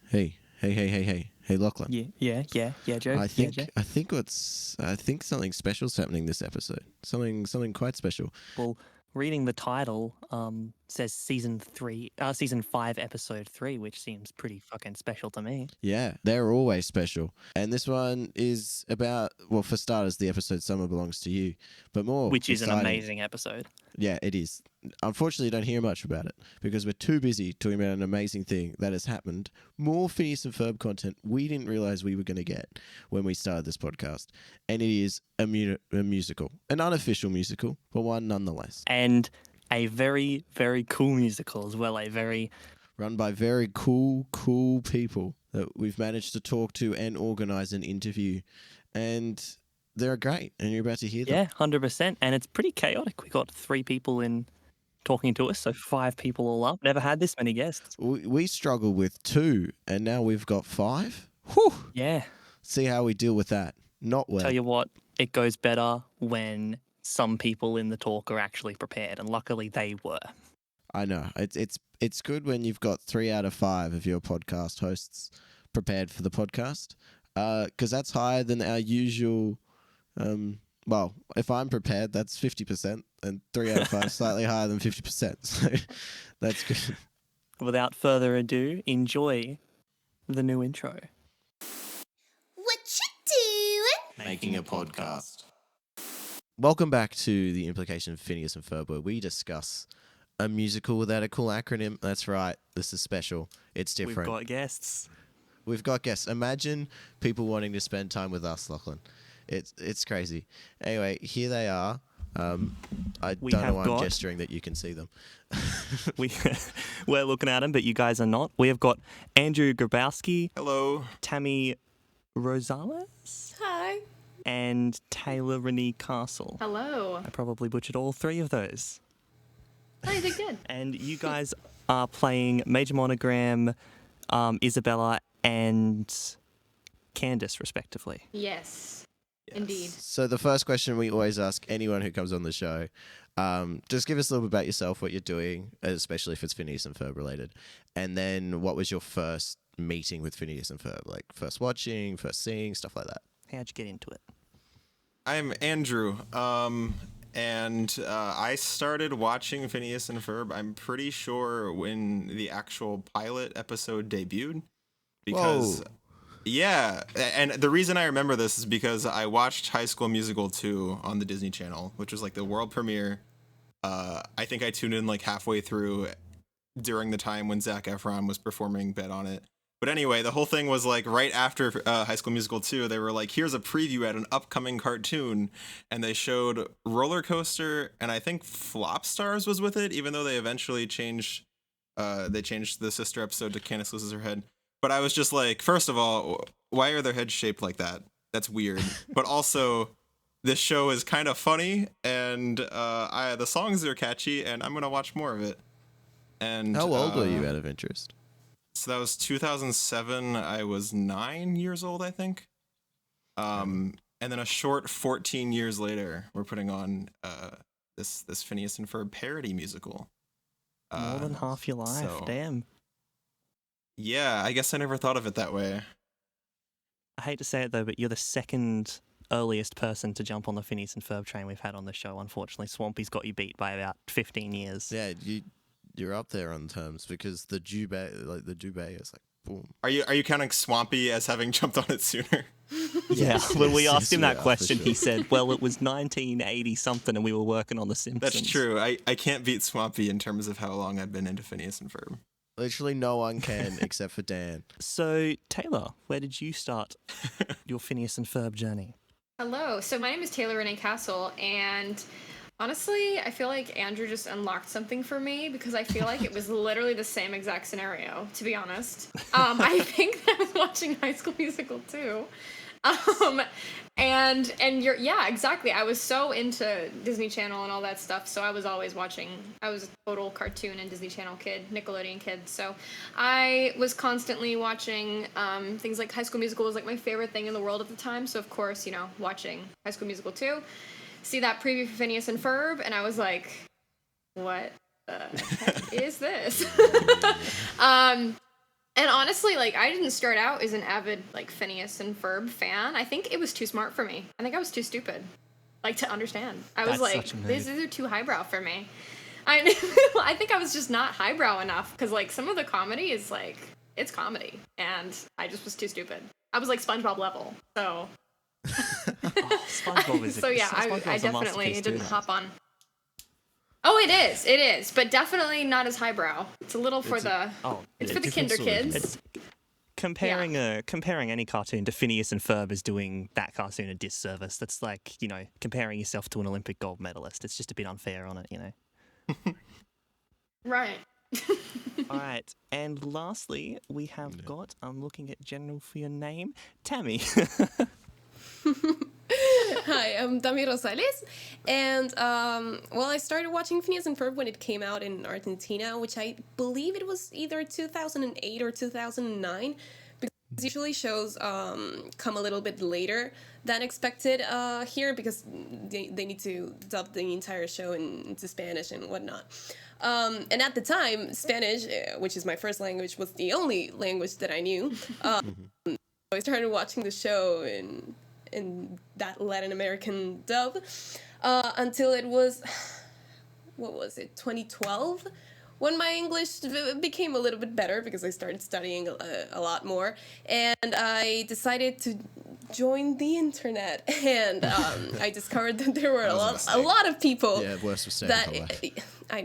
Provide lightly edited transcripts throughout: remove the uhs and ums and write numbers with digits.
Hey, Lachlan. Yeah, Joe. I think something special's happening this episode. Something quite special. Well, reading the title says season 5, episode 3, which seems pretty fucking special to me. Yeah, they're always special. And this one is about, well, for starters, the episode Summer Belongs to You, but more Which is exciting, an amazing episode. Yeah, it is. Unfortunately, you don't hear much about it because we're too busy talking about an amazing thing that has happened. More Phineas and Ferb content we didn't realize we were going to get when we started this podcast. And it is a musical, an unofficial musical, but one nonetheless. And a very, very cool musical as well. Run by very cool people that we've managed to talk to and organize an interview. And they're great, and you're about to hear them. Yeah, 100%. And it's pretty chaotic. We got 3 people in talking to us, so 5 people all up. Never had this many guests. We struggled with 2, and now we've got 5. Whew. Yeah. See how we deal with that. Not well. Tell you what, it goes better when some people in the talk are actually prepared, and luckily they were. I know. It's good when you've got 3 out of 5 of your podcast hosts prepared for the podcast, because that's higher than our usual. Well, if I'm prepared, that's 50%, and 3 out of 5 slightly higher than 50%. So that's good. Without further ado, enjoy the new intro. What you doing? Making a podcast. Welcome back to the Implication of Phineas and Ferb, where we discuss a musical without a cool acronym. That's right. This is special. It's different. We've got guests. Imagine people wanting to spend time with us, Lachlan. It's crazy. Anyway, here they are. I don't know why I'm gesturing that you can see them. We're looking at them, but you guys are not. We have got Andrew Grabowski. Hello. Tami Rosales. Hi. And Taylor Renee Castle. Hello. I probably butchered all 3 of those. Oh, you did good. And you guys are playing Major Monogram, Isabella, and Candace, respectively. Yes. Yes. Indeed. So the first question we always ask anyone who comes on the show, just give us a little bit about yourself, what you're doing, especially if it's Phineas and Ferb related. And then what was your first meeting with Phineas and Ferb? Like first watching, first seeing, stuff like that. How'd you get into it? I'm Andrew, and I started watching Phineas and Ferb, I'm pretty sure, when the actual pilot episode debuted. Because... Whoa. Yeah, and the reason I remember this is because I watched High School Musical 2 on the Disney Channel, which was like the world premiere. I think I tuned in like halfway through during the time when Zac Efron was performing Bet on It. But anyway, the whole thing was like right after High School Musical 2, they were like, here's a preview at an upcoming cartoon. And they showed Roller Coaster, and I think Flop Stars was with it, even though they eventually changed the sister episode to Candace Loses Her Head. But I was just like, first of all, why are their heads shaped like that? That's weird. But also, this show is kind of funny, and the songs are catchy, and I'm going to watch more of it. And how old were you out of interest? So that was 2007. I was 9 years old, I think. And then a short 14 years later, we're putting on this Phineas and Ferb parody musical. More than half your life, damn. Yeah, I guess I never thought of it that way. I hate to say it, though, but you're the second earliest person to jump on the Phineas and Ferb train we've had on the show. Unfortunately, Swampy's got you beat by about 15 years. Yeah, you're up there on terms because the Jubei is like, boom. Are you counting Swampy as having jumped on it sooner? Yeah, when we asked him that question, sure. He said, well, it was 1980-something and we were working on The Simpsons. That's true. I can't beat Swampy in terms of how long I've been into Phineas and Ferb. Literally no one can except for Dan. So, Taylor, where did you start your Phineas and Ferb journey? Hello. So my name is Taylor Renee Castle, and honestly, I feel like Andrew just unlocked something for me because I feel like it was literally the same exact scenario, to be honest. I think that I was watching High School Musical too. And yeah, exactly. I was so into Disney Channel and all that stuff, so I was always watching. I was a total cartoon and Disney Channel kid, Nickelodeon kid. So I was constantly watching things like High School Musical was like my favorite thing in the world at the time. So of course, watching High School Musical 2, see that preview for Phineas and Ferb, and I was like, what the heck is this? And honestly, like, I didn't start out as an avid, like, Phineas and Ferb fan. I think it was too smart for me. I think I was too stupid, like, to understand. I was like, these are too highbrow for me. I think I was just not highbrow enough, because, like, some of the comedy is, like, it's comedy. And I just was too stupid. I was, like, SpongeBob level, so... SpongeBob is so, yeah, I definitely didn't hop on. Oh, it is, but definitely not as highbrow. It's a little for the kinder kids. It's comparing any cartoon to Phineas and Ferb is doing that cartoon a disservice. That's like, you know, comparing yourself to an Olympic gold medalist. It's just a bit unfair on it, you know. Right. All right, and lastly, we have got, I'm looking at general for your name, Tami. Hi, I'm Tami Rosales, and I started watching Phineas and Ferb when it came out in Argentina, which I believe it was either 2008 or 2009, because usually shows come a little bit later than expected here, because they need to dub the entire show into Spanish and whatnot. And at the time, Spanish, which is my first language, was the only language that I knew. So I started watching the show in that Latin American dub until it was, 2012? When my English became a little bit better, because I started studying a lot more, and I decided to join the internet, and I discovered that there were a lot of people. Yeah, worst mistake of my life. I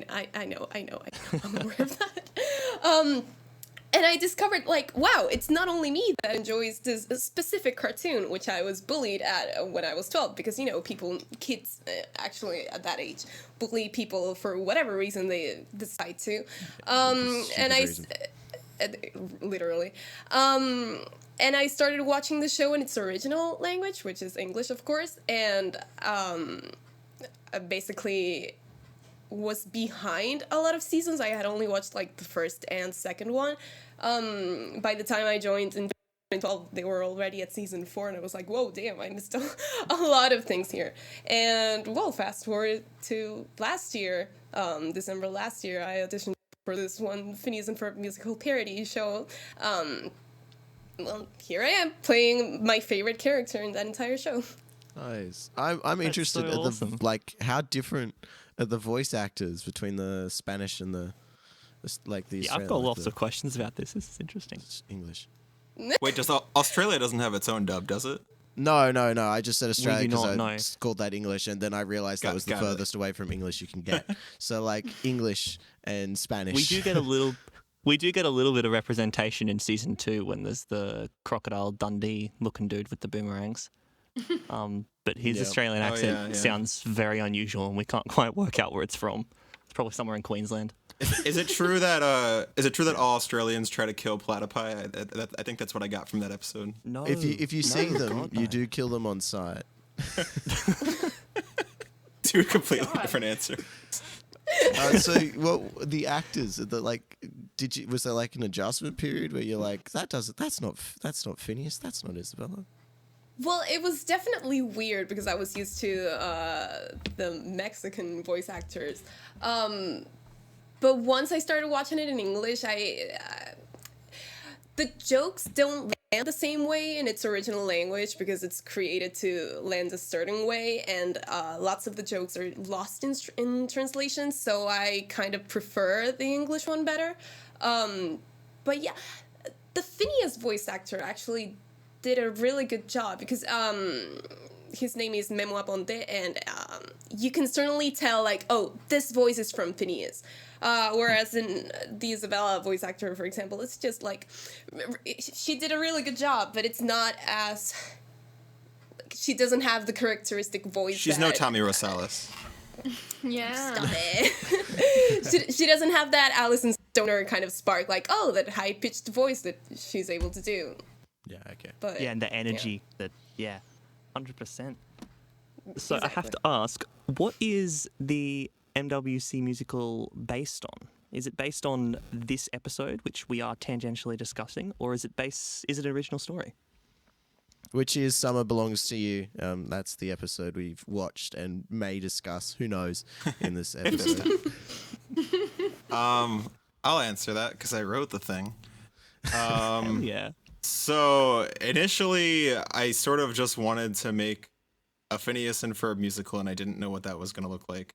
know, I'm aware of that. And I discovered, like, wow, it's not only me that enjoys this specific cartoon, which I was bullied at when I was 12, because, you know, kids actually at that age bully people for whatever reason they decide to. Literally. And I started watching the show in its original language, which is English, of course, and basically was behind a lot of seasons. I had only watched like the first and second one. By the time I joined in 2012, they were already at season 4, and I was like, whoa, damn, I missed a lot of things here. And well, fast forward to last year, December last year, I auditioned for this one Phineas and Ferb musical parody show. Well, here I am playing my favorite character in that entire show. Nice. I'm interested in awesome. how different are the voice actors between the Spanish and the Yeah, I've got lots of questions about this. This is interesting. English. Wait, Australia doesn't have its own dub, does it? No. I just said Australia because I know. called that English, and then I realized that was the furthest away from English you can get. So like English and Spanish. We do get a little bit of representation in season 2 when there's the Crocodile Dundee looking dude with the boomerangs. But his Australian accent sounds very unusual, and we can't quite work out where it's from. It's probably somewhere in Queensland. Is it true that all Australians try to kill platypi? I think that's what I got from that episode. No. If you see them, God, you do kill them on sight. Two completely different answers. So, the actors, was there like an adjustment period where you're like, that's not Phineas, that's not Isabella? Well, it was definitely weird because I was used to the Mexican voice actors. But once I started watching it in English, the jokes don't land the same way in its original language because it's created to land a certain way, and lots of the jokes are lost in translation, so I kind of prefer the English one better. But yeah, the Phineas voice actor actually did a really good job because his name is Memo Aponte, and you can certainly tell, like, oh, this voice is from Phineas. Whereas in the Isabella voice actor, for example, it's just like, she did a really good job, but it's not as, she doesn't have the characteristic voice. She's no Tami Rosales. Yeah. Stop it. she doesn't have that Alison Stoner kind of spark, like, oh, that high-pitched voice that she's able to do. Yeah, okay. But, yeah, and the energy 100%. So Exactly. I have to ask, what is the MWC musical based on? Is it based on this episode, which we are tangentially discussing, or is it an original story? Which is Summer Belongs to You. That's the episode we've watched and may discuss, who knows, in this episode. I'll answer that because I wrote the thing. Yeah. So initially, I sort of just wanted to make a Phineas and Ferb musical, and I didn't know what that was going to look like.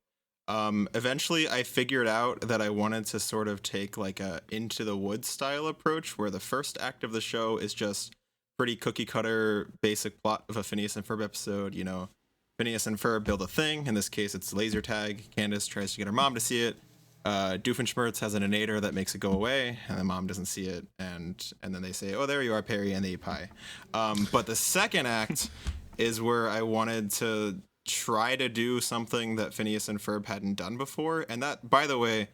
Eventually, I figured out that I wanted to sort of take like a Into the Woods style approach, where the first act of the show is just pretty cookie cutter basic plot of a Phineas and Ferb episode. You know, Phineas and Ferb build a thing. In this case, it's laser tag. Candace tries to get her mom to see it. Doofenshmirtz has an innator that makes it go away, and the mom doesn't see it. And then they say, "Oh, there you are, Perry," and they eat pie. But the second act is where I wanted to try to do something that Phineas and Ferb hadn't done before, and that, by the way,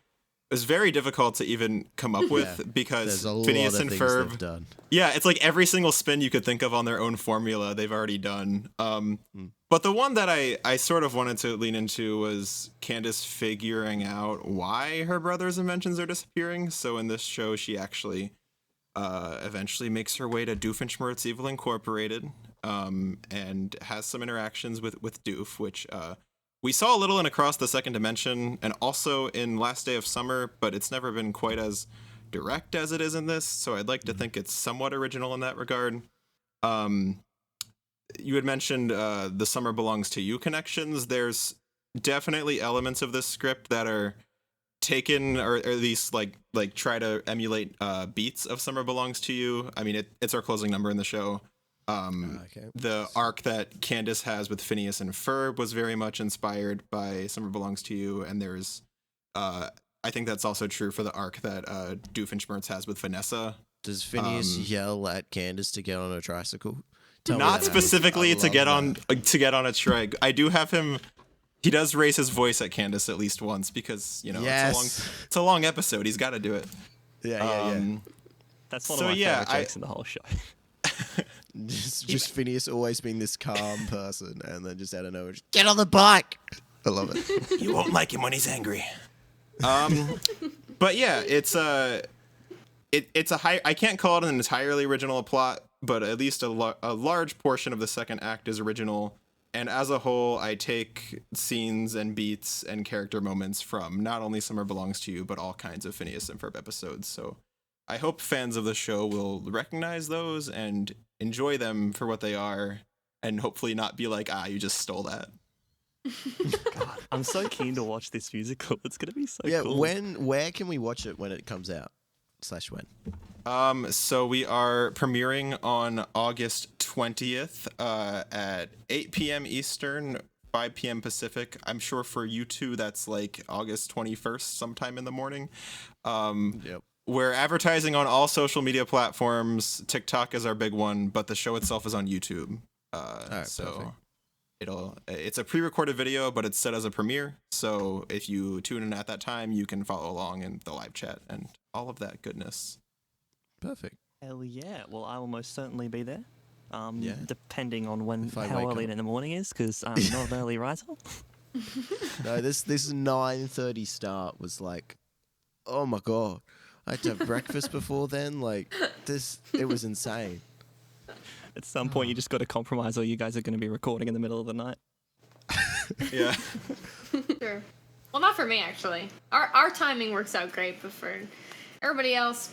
was very difficult to even come up with because Phineas and Ferb done. Yeah, it's like every single spin you could think of on their own formula they've already done. But the one that I sort of wanted to lean into was Candace figuring out why her brother's inventions are disappearing. So in this show, she actually eventually makes her way to Doofenshmirtz Evil Incorporated, and has some interactions with Doof, which we saw a little in Across the Second Dimension and also in Last Day of Summer, but it's never been quite as direct as it is in this, so I'd like to think it's somewhat original in that regard. You had mentioned the Summer Belongs to You connections. There's definitely elements of this script that are taken, or at least like try to emulate beats of Summer Belongs to You. I mean, it's our closing number in the show. The arc that Candace has with Phineas and Ferb was very much inspired by Summer Belongs to You, and there's I think that's also true for the arc that Doofenshmirtz has with Vanessa. Does Phineas yell at Candace to get on a tricycle? Not specifically to get on a trike. I do have him. He does raise his voice at Candace at least once because, you know, it's a long episode. He's got to do it. Yeah. That's one of my favorite jokes in the whole show. just Phineas always being this calm person, and then just out of nowhere, just, get on the bike. I love it. You won't like him when he's angry. But yeah, it's a high. I can't call it an entirely original plot, but at least a large portion of the second act is original. And as a whole, I take scenes and beats and character moments from not only Summer Belongs to You, but all kinds of Phineas and Ferb episodes. So I hope fans of the show will recognize those and enjoy them for what they are, and hopefully not be like, you just stole that. God, I'm so keen to watch this musical. It's going to be so cool. Where can we watch it when it comes out? /when? So we are premiering on August 20th at 8 p.m. Eastern, 5 p.m. Pacific. I'm sure for you two, that's like August 21st, sometime in the morning. Yep. We're advertising on all social media platforms. TikTok is our big one, but the show itself is on YouTube. So perfect. It's a pre-recorded video, but it's set as a premiere. So if you tune in at that time, you can follow along in the live chat and all of that goodness. Perfect. Hell yeah. Well, I will most certainly be there. Depending on how early in the morning is, because I'm not an early riser. No, this 9:30 start was like, oh my god. I had to have breakfast before then. Like, it was insane. At some point, you just got to compromise, or you guys are going to be recording in the middle of the night. Yeah. Sure. Well, not for me, actually. Our timing works out great, but for everybody else,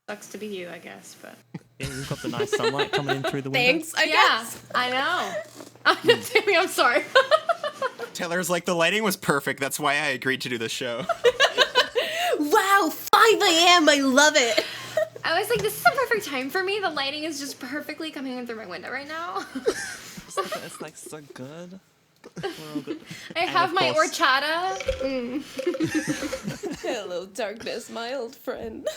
sucks to be you, I guess. But yeah, you've got the nice sunlight coming in through the window. Thanks, I guess. I know. Tami, I'm sorry. Taylor's like, the lighting was perfect. That's why I agreed to do this show. Wow, 5 a.m. I love it. I was like, this is the perfect time for me. The lighting is just perfectly coming in through my window right now. It's like so good. We're all good. I have my horchata. Hello, darkness, my old friend.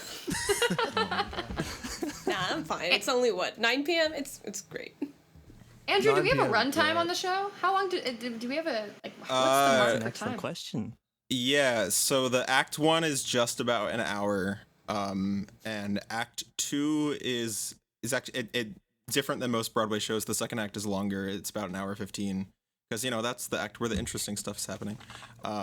Nah, I'm fine. It's only 9 p.m. It's great. Andrew, do we have a runtime on the show? How long do we have a what's the mark for excellent time? Question. Yeah, so the Act 1 is just about an hour, and Act 2 is actually it different than most Broadway shows. The second act is longer. It's about an hour 15, because that's the act where the interesting stuff's happening.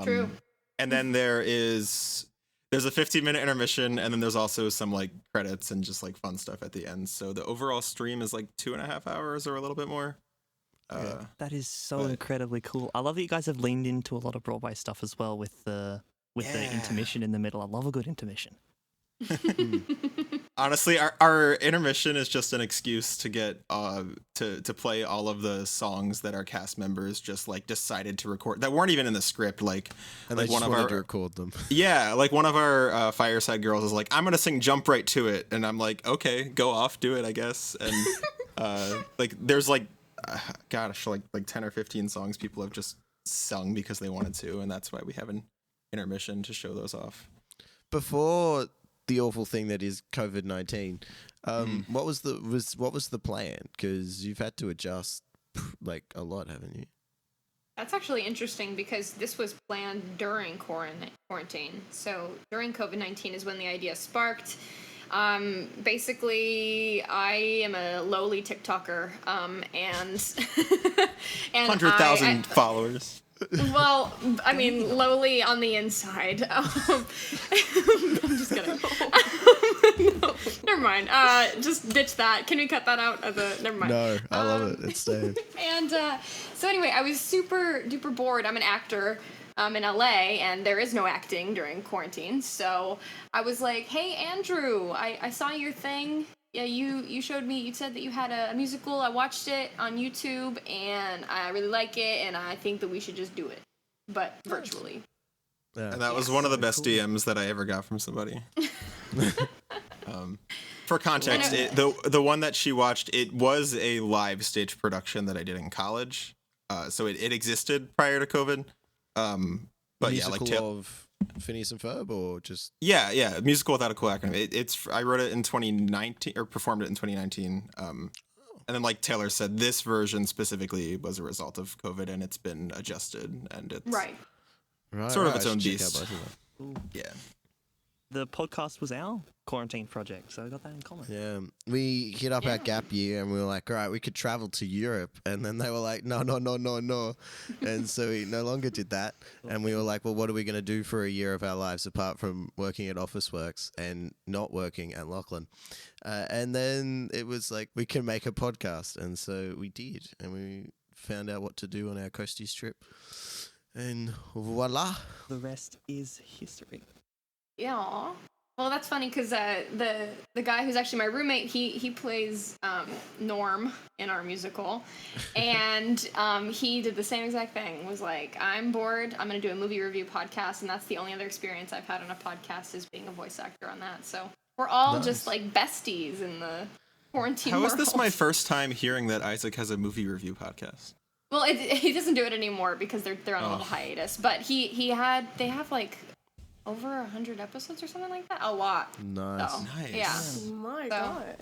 True. And then there's a 15-minute intermission, and then there's also some like credits and just like fun stuff at the end. So the overall stream is like 2.5 hours or a little bit more. That is so incredibly cool. I love that you guys have leaned into a lot of Broadway stuff as well with the intermission in the middle. I love a good intermission. Honestly, our intermission is just an excuse to get to play all of the songs that our cast members just like decided to record that weren't even in the script. Like, and like they just wanted to record them. Yeah, like one of our Fireside girls is like, I'm gonna sing "Jump Right to It," and I'm like, okay, go off, do it, I guess. And like, there's like, gosh, like 10 or 15 songs people have just sung because they wanted to, and that's why we have an intermission to show those off. Before the awful thing that is COVID-19, what was the plan? Because you've had to adjust like a lot, haven't you? That's actually interesting because this was planned during quarantine. So during COVID-19 is when the idea sparked. Basically, I am a lowly TikToker, and 100,000 followers. Well, I mean, lowly on the inside. I'm just kidding. No, never mind. Just ditch that. Can we cut that out? Never mind. No, I love it. It's staying. And so anyway, I was super duper bored. I'm an actor in LA, and there is no acting during quarantine. So I was like, hey, Andrew, I saw your thing. Yeah, you showed me, you said that you had a musical. I watched it on YouTube, and I really like it, and I think that we should just do it, but virtually. Yeah. And that was one of the best DMs that I ever got from somebody. For context, the one that she watched, it was a live stage production that I did in college, so it existed prior to COVID. But musical yeah, like of Phineas and Ferb, or just yeah, musical without a cool acronym. I wrote it in 2019 or performed it in 2019. And then, like Taylor said, this version specifically was a result of COVID, and it's been adjusted, and it's sort of its own beast. Yeah. The podcast was our quarantine project, so we got that in common. Yeah, we hit up our gap year, and we were like, all right, we could travel to Europe, and then they were like, no, and so we no longer did that, and we were like, well, what are we going to do for a year of our lives apart from working at Officeworks and not working at Lachlan? And then it was like, we can make a podcast, and so we did, and we found out what to do on our Coasties trip, and voila. The rest is history. Yeah. Well, that's funny because the guy who's actually my roommate, he plays Norm in our musical, and he did the same exact thing. Was like, I'm bored. I'm gonna do a movie review podcast, and that's the only other experience I've had on a podcast is being a voice actor on that. So we're all just like besties in the quarantine world. How is this my first time hearing that Isaac has a movie review podcast? Well, he doesn't do it anymore because they're on a little hiatus. But they have like over 100 episodes or something like that. A lot. Nice. So, Nice. Yeah. Oh my god.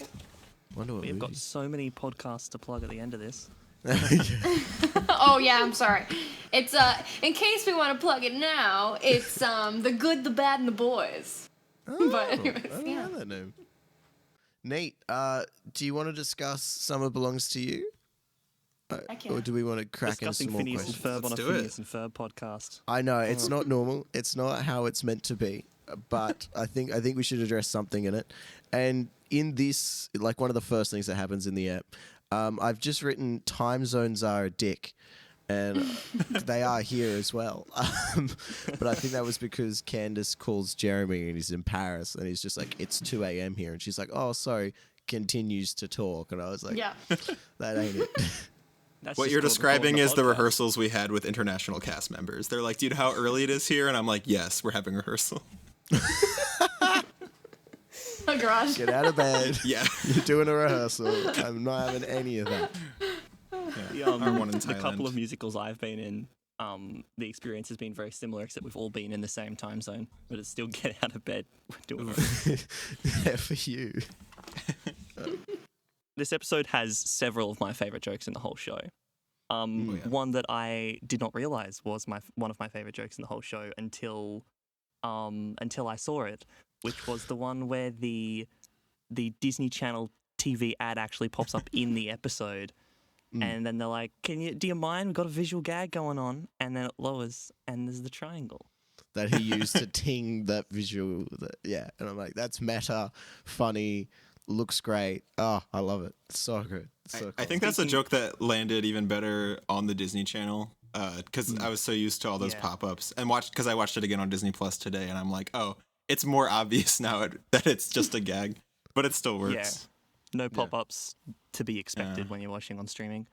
Wonder what We've got so many podcasts to plug at the end of this. Oh yeah, I'm sorry. It's in case we want to plug it now, it's The Good, the Bad, and the Boys. Oh, But anyways, I don't know that name. Nate, do you want to discuss Summer Belongs to You? Or do we want to crack into some more Phineas questions? and Ferb on a Phineas and Ferb podcast. I know it's not normal. It's not how it's meant to be. But I think we should address something in it. And in this, like one of the first things that happens in the app, I've just written time zones are a dick. And they are here as well. But I think that was because Candace calls Jeremy and he's in Paris and he's just like, it's 2 a.m. here. And she's like, oh, sorry, continues to talk. And I was like, yeah. That ain't it. What you're describing is the rehearsals we had with international cast members. They're like, do you know how early it is here? And I'm like, yes, we're having rehearsal. Oh, garage. Get out of bed. Yeah. You're doing a rehearsal. I'm not having any of that. Yeah. Our one in The Thailand. couple of musicals I've been in, the experience has been very similar, except we've all been in the same time zone, but it's still get out of bed. We're doing it. Yeah, for you. This episode has several of my favorite jokes in the whole show. One that I did not realize was one of my favorite jokes in the whole show until I saw it, which was the one where the Disney Channel TV ad actually pops up in the episode, and then they're like, do you mind? We've got a visual gag going on, and then it lowers, and there's the triangle that he used to ting that visual. And I'm like, that's meta, funny. Looks great. Oh, I love it. It's so good. It's so cool. I think that's a joke that landed even better on the Disney Channel because I was so used to all those pop-ups and because I watched it again on Disney Plus today and I'm like, oh, it's more obvious now that it's just a gag, but it still works. Yeah. No pop-ups to be expected when you're watching on streaming.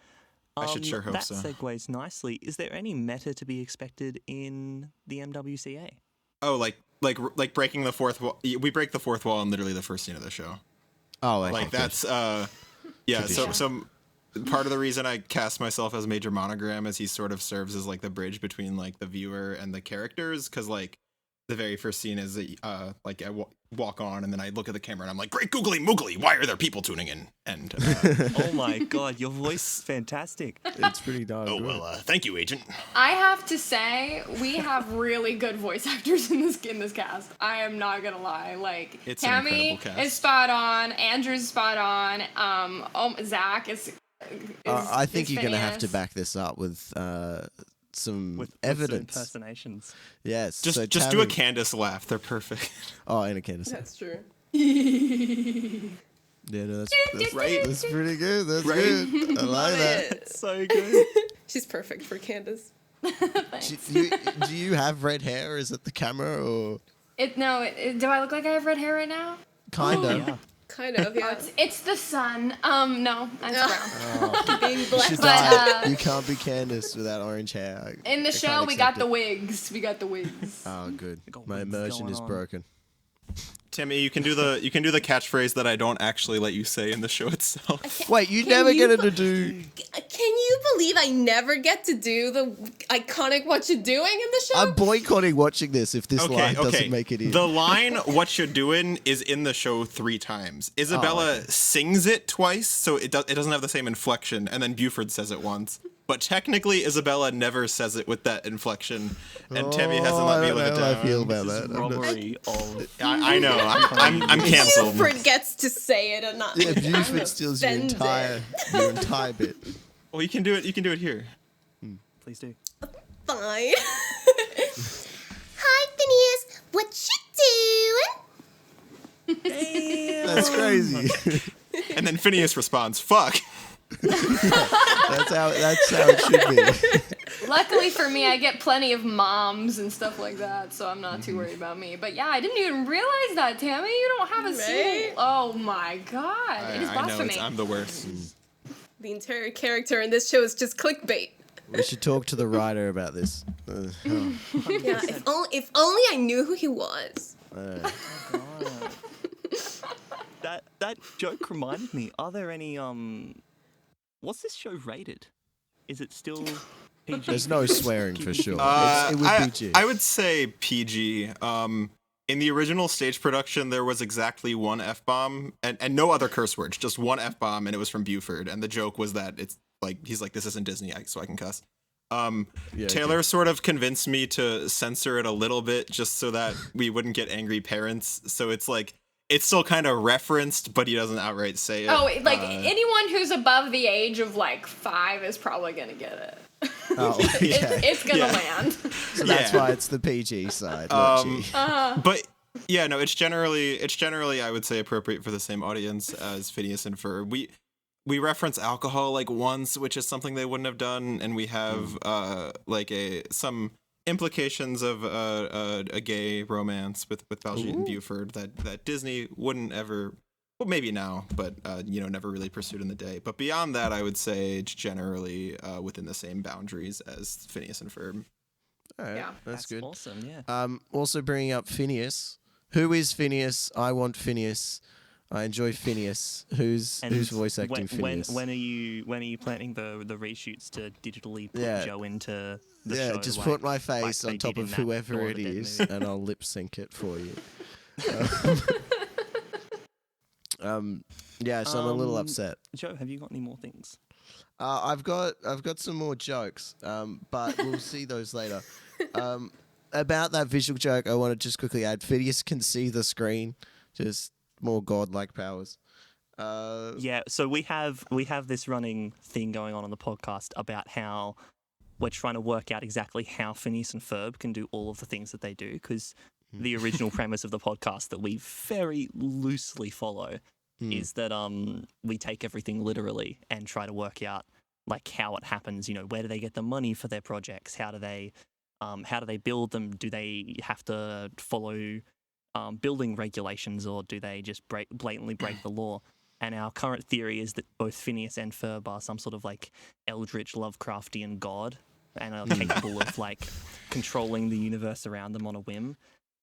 I should sure hope so. That segues nicely. Is there any meta to be expected in the MWCA? Oh, like breaking the fourth wall. We break the fourth wall in literally the first scene of the show. Oh, like that's So part of the reason I cast myself as Major Monogram is he sort of serves as like the bridge between like the viewer and the characters, because like the very first scene is like I walk on and then I look at the camera and I'm like, great googly moogly, why are there people tuning in? And oh my god, your voice is fantastic. It's pretty dark. Oh well, thank you, Agent. I have to say we have really good voice actors in this cast. I am not gonna lie. Like it's Tami is spot on, Andrew's spot on. Zach is I think you're Phineas. gonna have to back this up with some evidence. Some impersonations. Yes. Just do a Candace laugh. They're perfect. Oh, and a Candace. That's true. Yeah, no, that's right. That's pretty good. That's good. I like that. It's so good. She's perfect for Candace. Do you have red hair? Or is it the camera or? Do I look like I have red hair right now? Kind of. Yeah. Kind of, yeah. It's the sun. No, that's brown. Being black. You can't be Candace without orange hair. In the show, we got the wigs. Oh, good. My immersion is broken. Tami, you can do the catchphrase that I don't actually let you say in the show itself. Wait, you never get to do. Can you believe I never get to do the iconic "What You Doing" in the show? I'm boycotting watching this if this line doesn't make it in. The line "What You Doing" is in the show 3 times. Isabella sings it twice, so it doesn't have the same inflection, and then Buford says it once. But technically, Isabella never says it with that inflection, and Tami hasn't let me live it down. I feel about that. Robbery of. I know. I'm canceled. Buford gets to say it and not. Yeah, Buford steals your entire bit. Well, you can do it. You can do it here. Please do. Fine. Hi, Phineas. What you doing? That's crazy. And then Phineas responds, "Fuck." That's how it should be. Luckily for me, I get plenty of moms and stuff like that, so I'm not too worried about me. But yeah, I didn't even realize that, Tami. You don't have a single. Oh my god, it is blasphemy. I know, I'm the worst. The entire character in this show is just clickbait. We should talk to the writer about this. Yeah, if only I knew who he was. That joke reminded me. Are there any what's this show rated? Is it still PG? There's no swearing for sure. It would be PG. I would say PG. In the original stage production, there was exactly one F-bomb and no other curse words, just one F-bomb, and it was from Buford. And the joke was that it's like, he's like, this isn't Disney, so I can cuss. Taylor sort of convinced me to censor it a little bit just so that we wouldn't get angry parents. So it's like, it's still kind of referenced, but he doesn't outright say it. Oh, like anyone who's above the age of like 5 is probably gonna get it. Oh, yeah. It's gonna land. So that's why it's the PG side, not G. But yeah, no, it's generally I would say appropriate for the same audience as Phineas and Ferb. We reference alcohol like once, which is something they wouldn't have done, and we have some implications of a gay romance with Baljeet and Buford that Disney wouldn't ever. Well, maybe now, but never really pursued in the day. But beyond that, I would say it's generally within the same boundaries as Phineas and Ferb. All right, Yeah. that's good. Awesome, yeah. Also bringing up Phineas. Who is Phineas? I want Phineas. I enjoy Phineas. Who's voice acting Phineas? When are you planning the reshoots to digitally put Joe into the show? Yeah, just put my face on top of whoever it is, and I'll lip sync it for you. So I'm a little upset. Joe, have you got any more things? I've got some more jokes, but we'll see those later. About that visual joke, I want to just quickly add: Phineas can see the screen, just more godlike powers. So we have this running thing going on the podcast about how we're trying to work out exactly how Phineas and Ferb can do all of the things that they do, because the original premise of the podcast that we very loosely follow is that we take everything literally and try to work out like how it happens. Where do they get the money for their projects? How do they build them? Do they have to follow building regulations, or do they just blatantly break the law? And our current theory is that both Phineas and Ferb are some sort of like eldritch Lovecraftian god and are capable of like controlling the universe around them on a whim.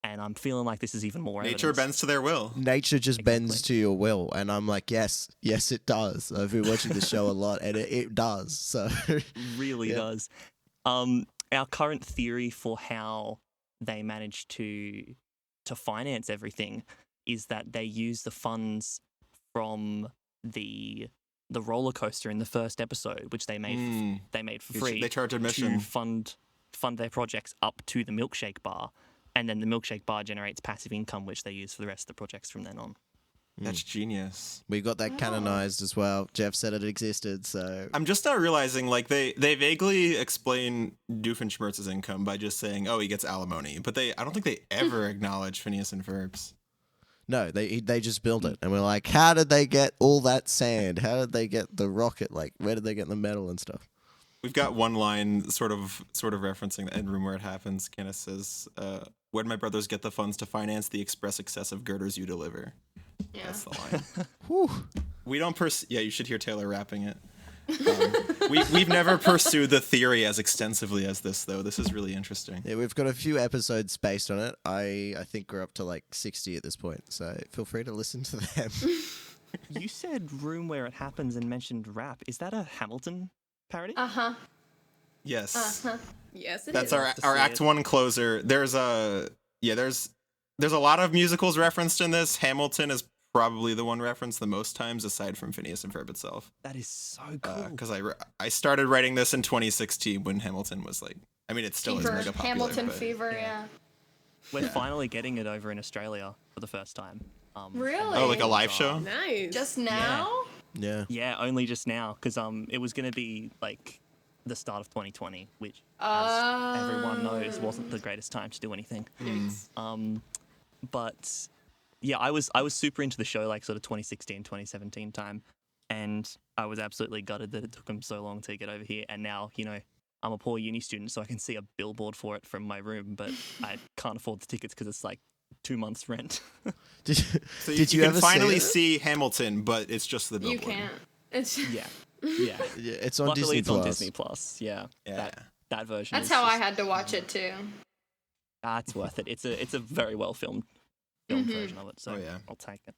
And I'm feeling like this is even more Nature evidence. bends to their will. Nature just bends to your will, and I'm like, yes, it does. I've been watching the show a lot, and it does. So really does. Our current theory for how they manage to finance everything is that they use the funds from the roller coaster in the first episode, which they made for free. They charge admission to fund their projects up to the milkshake bar. And then the milkshake bar generates passive income, which they use for the rest of the projects from then on. That's genius. We got that canonized as well. Jeff said it existed, so... I'm just now realizing, like, they vaguely explain Doofenshmirtz's income by just saying, oh, he gets alimony. But I don't think they ever acknowledge Phineas and Ferb's. No, they just build it. And we're like, how did they get all that sand? How did they get the rocket? Like, where did they get the metal and stuff? We've got one line sort of referencing the end room where it happens. Candace says, where'd my brothers get the funds to finance the express excessive girders you deliver? Yeah. That's the line. Whew. We don't yeah, you should hear Taylor rapping it. We've never pursued the theory as extensively as this, though. This is really interesting. Yeah, we've got a few episodes based on it. I think we're up to like 60 at this point, so feel free to listen to them. You said room where it happens and mentioned rap. Is that a Hamilton parody? Uh-huh. Yes. Uh-huh. Yes, it That's is. our Act 1 closer. There's a lot of musicals referenced in this. Hamilton is probably the one referenced the most times, aside from Phineas and Ferb itself. That is so cool. Because I started writing this in 2016 when Hamilton was like, I mean, it still is mega popular. Hamilton but fever, yeah. We're finally getting it over in Australia for the first time. Really? Oh, like a live show? Nice. Just now? Yeah. Yeah, only just now, because it was going to be like the start of 2020, which, as everyone knows, wasn't the greatest time to do anything. But yeah, I was super into the show, like sort of 2016, 2017 time, and I was absolutely gutted that it took them so long to get over here. And now, you know, I'm a poor uni student, so I can see a billboard for it from my room, but I can't afford the tickets because it's like 2 months rent. Did you can ever finally see see Hamilton, but it's just the billboard. You can't. It's Yeah. yeah, it's on Luckily, Disney it's Plus. on Disney Plus. Yeah. Yeah. That version. That's is how I just- had to watch it too. It's worth it. It's a very well filmed version of it. So Oh, yeah. I'll take it.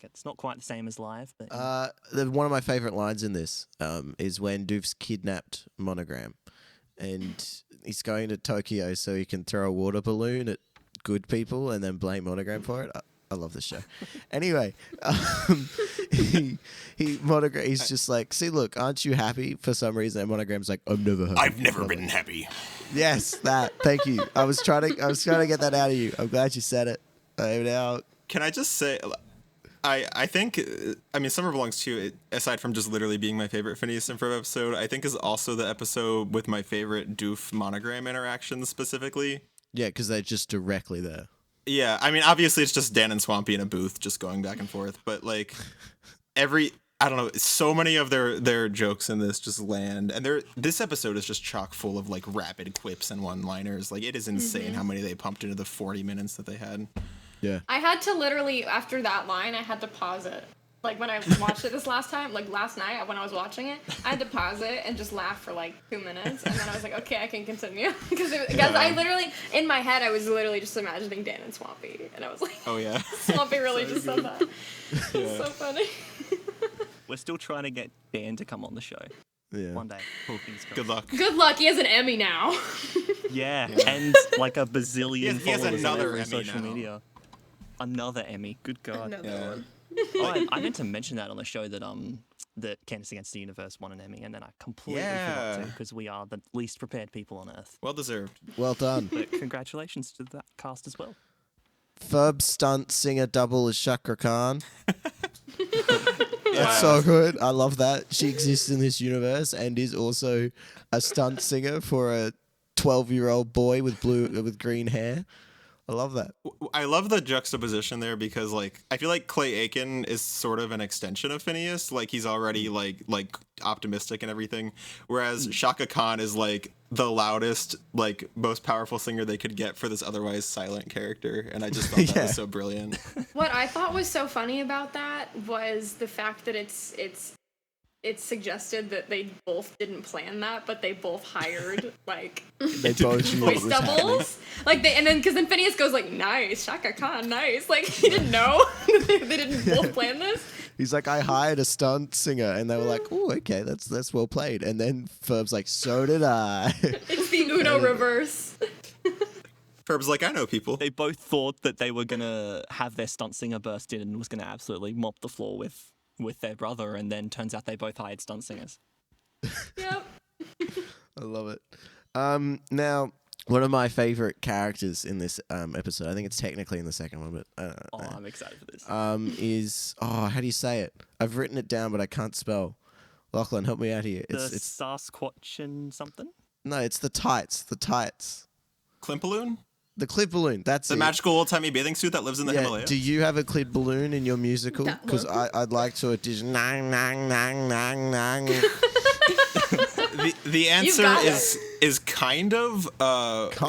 It's not quite the same as live, but One of my favorite lines in this is when Doof's kidnapped Monogram, and he's going to Tokyo so he can throw a water balloon at good people and then blame Monogram for it. I love this show. Anyway, he's just like, see, look, aren't you happy for some reason? And Monogram's like, I'm never happy. I've never been happy. Yes, that. Thank you. I was trying to get that out of you. I'm glad you said it. Now, Can I just say, I think, I mean, Summer Belongs to You, aside from just literally being my favorite Phineas and Ferb episode, I think is also the episode with my favorite Doof Monogram interactions specifically. yeah, because they're just directly there. Yeah, I mean, obviously it's just Dan and Swampy in a booth just going back and forth, but like I don't know, so many of their jokes in this just land, and this episode is just chock full of like rapid quips and one-liners. Like, it is insane how many they pumped into the 40 minutes that they had. Yeah. I had to literally, after that line, I had to pause it. Like, when I watched it this last night, when I was watching it, I had to pause it and just laugh for like 2 minutes, and then I was like, okay, I can continue. Because I literally, in my head, I was literally just imagining Dan and Swampy, and I was like, Oh yeah. Swampy really just said that. It's so funny. we're still trying to get Dan to come on the show Yeah. one day. Fingers crossed. Good luck. Good luck, he has an Emmy now. Yeah, and like a bazillion He has followers on another every Emmy social now. media. Another Emmy. Good God. Another Yeah. one. Oh, I meant to mention that on the show that Candace Against the Universe won an Emmy, and then I completely forgot to, because we are the least prepared people on Earth. Well deserved. Well done. But congratulations to that cast as well. Ferb stunt singer double is Shakra Khan. That's so good. I love that. She exists in this universe and is also a stunt singer for a 12-year-old boy with green hair. I love that. I love the juxtaposition there because, like, I feel like Clay Aiken is sort of an extension of Phineas. Like, he's already like optimistic and everything, whereas Shaka Khan is like the loudest, like most powerful singer they could get for this otherwise silent character, and I just thought that was so brilliant. What I thought was so funny about that was the fact that it's suggested that they both didn't plan that, but they both hired like they both voice doubles. Like and then Phineas goes like, "Nice, Shaka Khan, nice." Like he didn't know they didn't both plan this. He's like, I hired a stunt singer, and they were like, "Oh, okay, that's well played." And then Ferb's like, "So did I." It's the Uno reverse. Ferb's like, "I know people." They both thought that they were gonna have their stunt singer burst in and was gonna absolutely mop the floor with their brother, and then turns out they both hired stunt singers. Yep. I love it. Now, one of my favorite characters in this episode, I think it's technically in the second one, but I'm excited for this. Is how do you say it? I've written it down, but I can't spell. Lachlan, help me out here. It's Sasquatch and something. No, it's the tights. The tights. Klimpaloon? The clip balloon. That's the magical old-timey bathing suit that lives in the Himalayas. Do you have a clip balloon in your musical? Because I'd like to audition. Nang, nang, nang, nang, nang. The answer is kind of not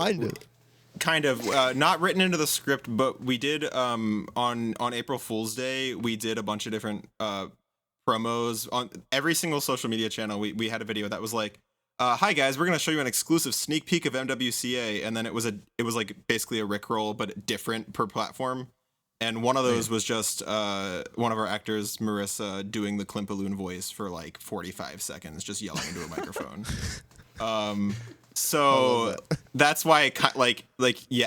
written into the script, but we did on April Fool's Day we did a bunch of different promos on every single social media channel. We had a video that was like, hi guys, we're gonna show you an exclusive sneak peek of MWCA, and then it was like basically a Rickroll but different per platform. And one of those was just one of our actors, Marissa, doing the Klimpaloon voice for like 45 seconds, just yelling into a microphone. So that's why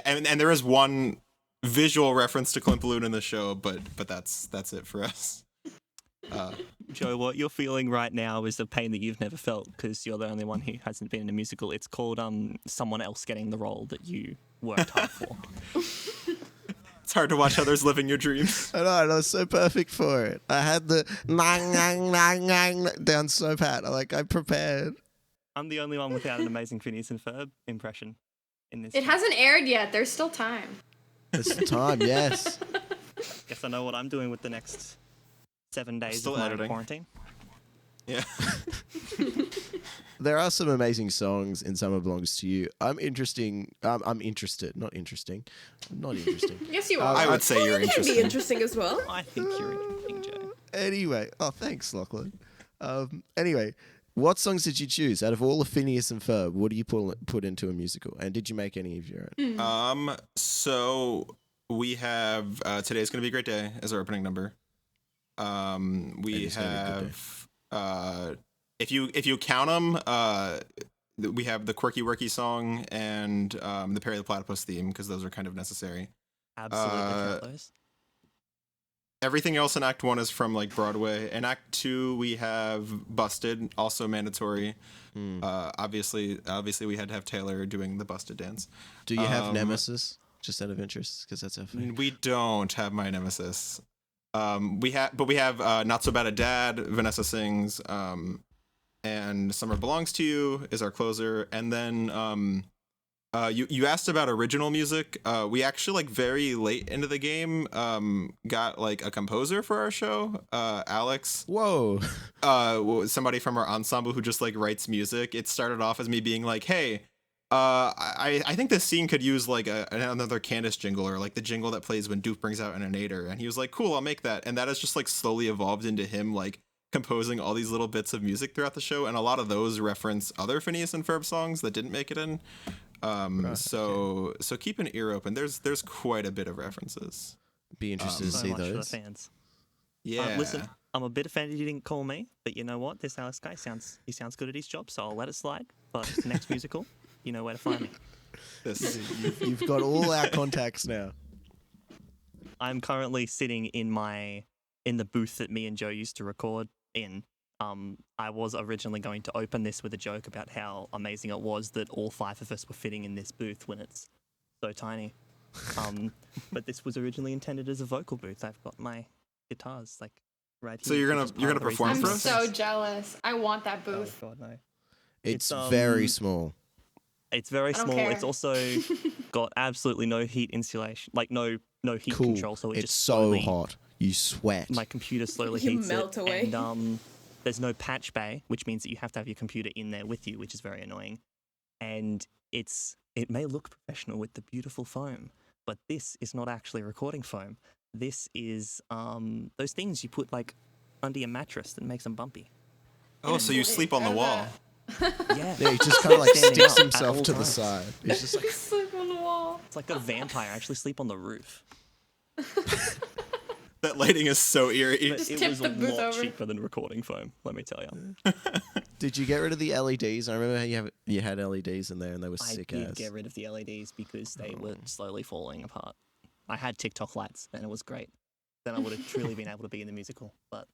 and there is one visual reference to Klimpaloon in the show, but that's it for us. Joe, what you're feeling right now is the pain that you've never felt because you're the only one who hasn't been in a musical. It's called someone else getting the role that you worked hard for. It's hard to watch others living your dreams. I know, and I was so perfect for it. I had the nang nang nang nang down so pat. I prepared. I'm the only one without an amazing Phineas and Ferb impression in this. It hasn't aired yet. There's still time. There's time, yes. Guess I know what I'm doing with the next 7 days still of my editing. quarantine. Yeah. There are some amazing songs in Summer Belongs to You. I'm interested. Not interesting. Not interesting. Yes, you are. I would say you're It can interesting. be interesting as well. I think you're interesting, Joe. Anyway, thanks, Lachlan. Anyway, what songs did you choose out of all of Phineas and Ferb? What do you put into a musical? And did you make any of your own? So we have Today's Gonna Be a Great Day as our opening number. We have if you count them, we have the Quirky Worky song and the Perry the Platypus theme because those are kind of necessary. Absolutely count those. Everything else in Act 1 is from like Broadway. In Act 2 we have Busted, also mandatory. Obviously we had to have Taylor doing the Busted dance. Do you have Nemesis? Just out of interest, because that's our favorite. We don't have My Nemesis. We have Not So Bad a Dad, Vanessa Sings, and Summer Belongs to You is our closer. And then you asked about original music. We actually like very late into the game got like a composer for our show, Alex. Whoa. Somebody from our ensemble who just like writes music. It started off as me being like, hey, I think this scene could use like another Candace jingle or like the jingle that plays when Duke brings out an Inator. And he was like, cool, I'll make that. And that has just like slowly evolved into him like composing all these little bits of music throughout the show. And a lot of those reference other Phineas and Ferb songs that didn't make it in. So keep an ear open. There's quite a bit of references. Be interested to so see much those. for the fans. Yeah. Listen, I'm a bit offended you didn't call me, but you know what? This Alex guy sounds good at his job, so I'll let it slide. But next musical, you know where to find me. You've got all our contacts now. I'm currently sitting in the booth that me and Joe used to record in. I was originally going to open this with a joke about how amazing it was that all 5 of us were fitting in this booth when it's so tiny. But this was originally intended as a vocal booth. I've got my guitars like right here. So you're gonna perform I'm for us? so jealous. I want that booth. Oh God, no. It's very small. It's very don't small. care. It's also got absolutely no heat insulation, like no heat control. So it's just so slowly, hot. You sweat. My computer slowly You heats melt it, away. and there's no patch bay, which means that you have to have your computer in there with you, which is very annoying. and it may look professional with the beautiful foam, but this is not actually recording foam. This is those things you put like under your mattress that makes them bumpy. Oh, so you sleep on the wall. Yeah, Yeah, he just kind of like Standing sticks up himself at to all the times. side. He's just like, Sleep on the wall. It's like a vampire. I actually sleep on the roof. That lighting is so eerie. But it tip was the a booth lot over. cheaper than recording foam, let me tell you. did you get rid of the LEDs? I remember how you had LEDs in there and they were I sick did ass. get rid of the LEDs because they were slowly falling apart. I had TikTok lights and it was great. Then I would have truly been able to be in the musical, but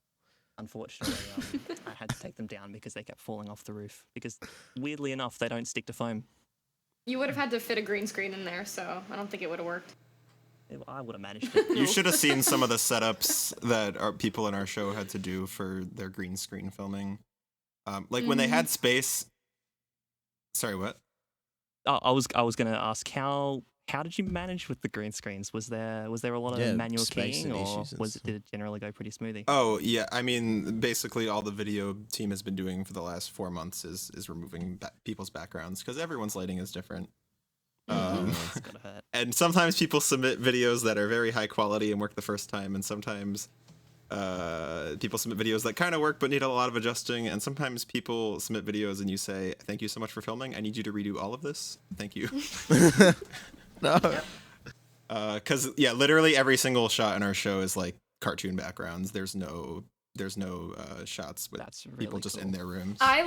unfortunately I had to take them down because they kept falling off the roof. Because weirdly enough, they don't stick to foam. You would have had to fit a green screen in there, so I don't think it would have worked. I would have managed it. You should have seen some of the setups that our people in our show had to do for their green screen filming. Like when they had space. Sorry, what? Oh, I was going to ask how did you manage with the green screens? Was there a lot of manual keying, spacing or issues and did it generally go pretty smoothly? Oh yeah, I mean, basically all the video team has been doing for the last 4 months is removing people's backgrounds because everyone's lighting is different. It's gotta hurt. And sometimes people submit videos that are very high quality and work the first time, and sometimes people submit videos that kind of work but need a lot of adjusting, and sometimes people submit videos and you say, "Thank you so much for filming. I need you to redo all of this. Thank you." No. Because literally every single shot in our show is like cartoon backgrounds. There's no shots with That's really people just in cool. their rooms. I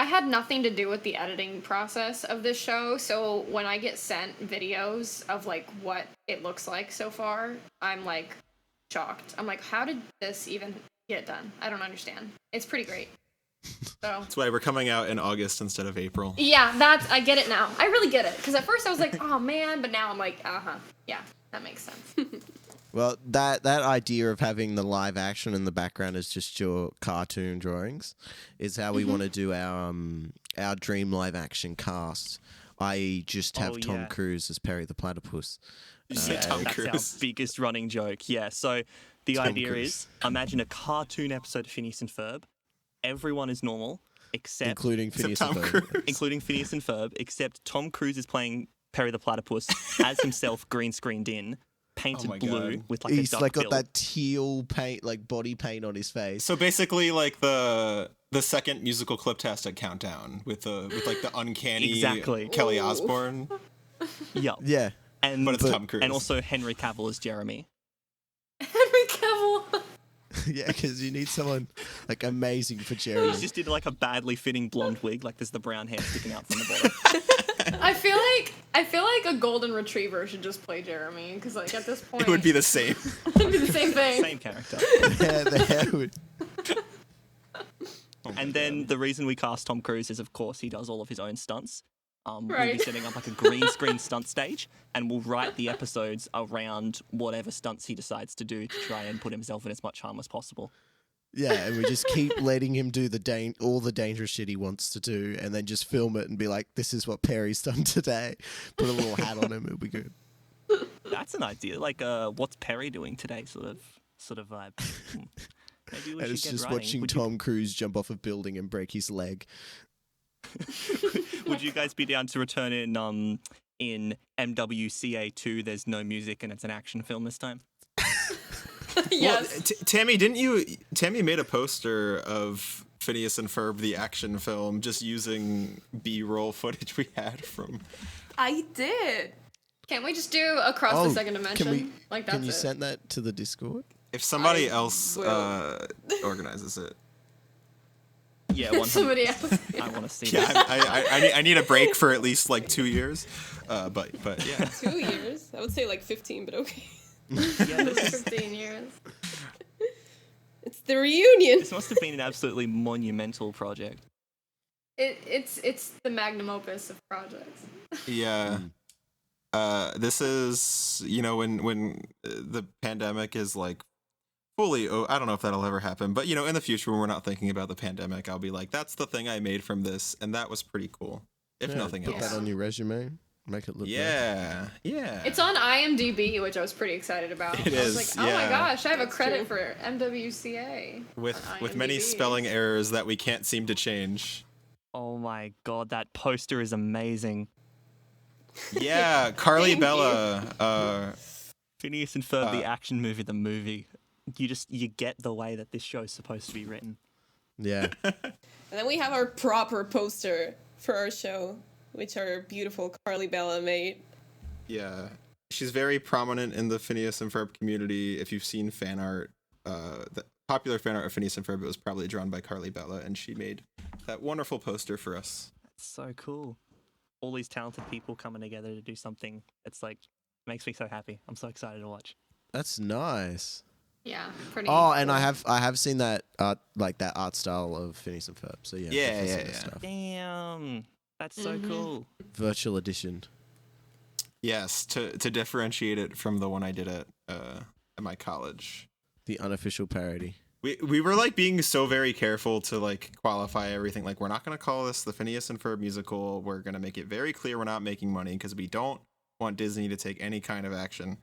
had nothing to do with the editing process of this show, so when I get sent videos of like what it looks like so far, I'm like shocked. I'm like, how did this even get done? I don't understand. It's pretty great. So That's why we're coming out in August instead of April. yeah, I get it now. I really get it, because at first I was like, oh man, but now I'm like, yeah, that makes sense. Well, that idea of having the live action in the background as just your cartoon drawings is how we want to do our dream live action cast. I.e., just have Tom Cruise as Perry the Platypus. That's our biggest running joke. Yeah, so the idea is, imagine a cartoon episode of Phineas and Ferb. Everyone is normal, including Phineas and Tom Ferb. Cruise. including Phineas and Ferb, except Tom Cruise is playing Perry the Platypus as himself, green screened in, painted blue with like He's a duck like got bill. that teal paint, like body paint on his face. So basically, like the second musical cliptastic countdown with like the uncanny Exactly. Kelly Osbourne. Yep. Yeah. And, But it's Tom Cruise. And also Henry Cavill as Jeremy. Henry Cavill. Yeah, because you need someone like amazing for Jeremy. He just did like a badly fitting blonde wig, like there's the brown hair sticking out from the bottom. I feel like a golden retriever should just play Jeremy, because like at this point It would be the same. it'd be the same thing. Same character. Yeah, the hair would. And then the reason we cast Tom Cruise is, of course, he does all of his own stunts. We'll be Right. setting up like a green screen stunt stage, and we'll write the episodes around whatever stunts he decides to do to try and put himself in as much harm as possible. Yeah, and we just keep letting him do all the dangerous shit he wants to do, and then just film it and be like, "This is what Perry's done today." Put a little hat on him; it'll be good. That's an idea, like what's Perry doing today, sort of vibe. Maybe we And should it's get just writing. watching Tom Cruise jump off a building and break his leg. Would you guys be down to return in MWCA 2? There's no music and it's an action film this time. Yes. Well, Tami made a poster of Phineas and Ferb, the action film, just using B-roll footage we had from. I did. Can't we just do across the second dimension? Can you send that to the Discord? If somebody I else will. organizes it. Yeah, 100%. Somebody else. I want to see Yeah, that. I need a break for at least like 2 years. But yeah. 2 years. I would say like 15, but okay. Yeah, this is- 15 years. It's the reunion. This must have been an absolutely monumental project. It's the magnum opus of projects. Yeah. This is, when the pandemic is like fully, I don't know if that'll ever happen, but in the future when we're not thinking about the pandemic, I'll be like, that's the thing I made from this, and that was pretty cool. If nothing put else. that on your resume. Make it look nice. Yeah. It's on IMDb, which I was pretty excited about. It I was is, like, oh my yeah. gosh, I have a That's credit true. for MWCA. With on many IMDb. spelling errors that we can't seem to change. Oh my god, that poster is amazing. Yeah, Carly Bella. Phineas and Ferb, the action movie, the movie. You get the way that this show's supposed to be written. Yeah. And then we have our proper poster for our show, which our beautiful Carly Bella made. Yeah. She's very prominent in the Phineas and Ferb community. If you've seen fan art, the popular fan art of Phineas and Ferb, it was probably drawn by Carly Bella, and she made that wonderful poster for us. That's so cool. All these talented people coming together to do something. It's like, makes me so happy. I'm so excited to watch. That's nice. Yeah, pretty. Oh, and I have seen that art, like that art style of Phineas and Ferb. So yeah. Yeah. Stuff. Damn. That's so cool. Virtual edition. Yes, to differentiate it from the one I did at my college. The unofficial parody. We were like being so very careful to like qualify everything. Like, we're not going to call this the Phineas and Ferb musical. We're going to make it very clear we're not making money because we don't want Disney to take any kind of action.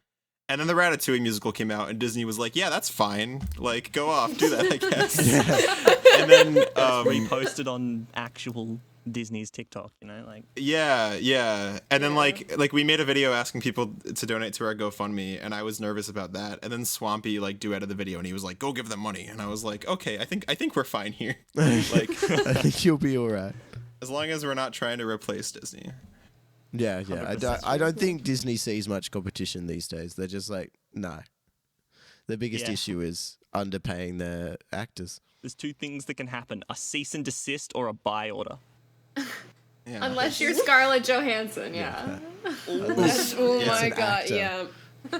And then the Ratatouille musical came out, and Disney was like, "Yeah, that's fine. Like, go off, do that, I guess." And then reposted on actual Disney's TikTok, like. Yeah. And then like we made a video asking people to donate to our GoFundMe, and I was nervous about that. And then Swampy like duetted the video, and he was like, "Go give them money." And I was like, "Okay, I think we're fine here. Like, I think you'll be all right. As long as we're not trying to replace Disney." Yeah. I don't think Disney sees much competition these days. They're just like, no. The biggest issue is underpaying their actors. There's two things that can happen: a cease and desist or a buy order. Yeah. Unless you're Scarlett Johansson, yeah. My god, actor. yeah.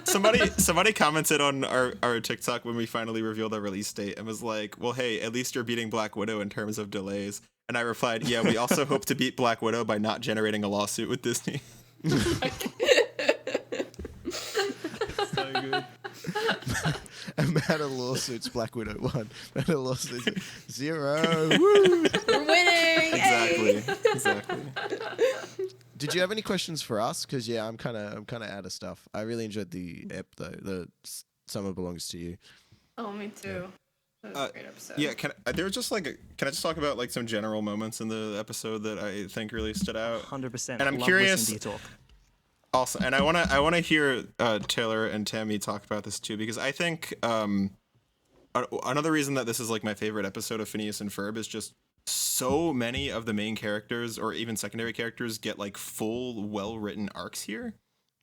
Somebody commented on our TikTok when we finally revealed our release date and was like, "Well, hey, at least you're beating Black Widow in terms of delays." And I replied, "Yeah, we also hope to beat Black Widow by not generating a lawsuit with Disney." So good. Amount of lawsuits Black Widow won. Amount of lawsuits 0. Woo! We're winning! Exactly. Did you have any questions for us? Because I'm kind of out of stuff. I really enjoyed the ep though. The Summer Belongs to You. Oh, me too. That was a great episode. Yeah, can I just talk about like some general moments in the episode that I think really stood out? 100%. And I'm Love curious. listening to you talk. Also, and I wanna hear Taylor and Tami talk about this too, because I think another reason that this is like my favorite episode of Phineas and Ferb is just so many of the main characters or even secondary characters get like full, well-written arcs here.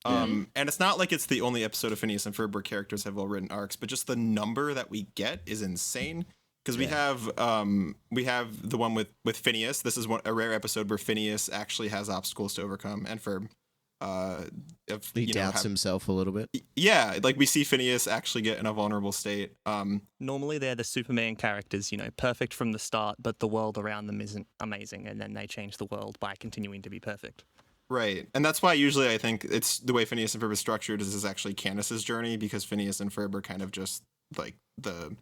And it's not like it's the only episode of Phineas and Ferb where characters have well-written arcs, but just the number that we get is insane. Because we have the one with Phineas. This is a rare episode where Phineas actually has obstacles to overcome, and Ferb he doubts himself a little bit. Yeah, like we see Phineas actually get in a vulnerable state. Normally they're the Superman characters, perfect from the start, but the world around them isn't amazing, and then they change the world by continuing to be perfect. Right, and that's why usually I think it's the way Phineas and Ferb is structured is actually Candace's journey, because Phineas and Ferb are kind of just like the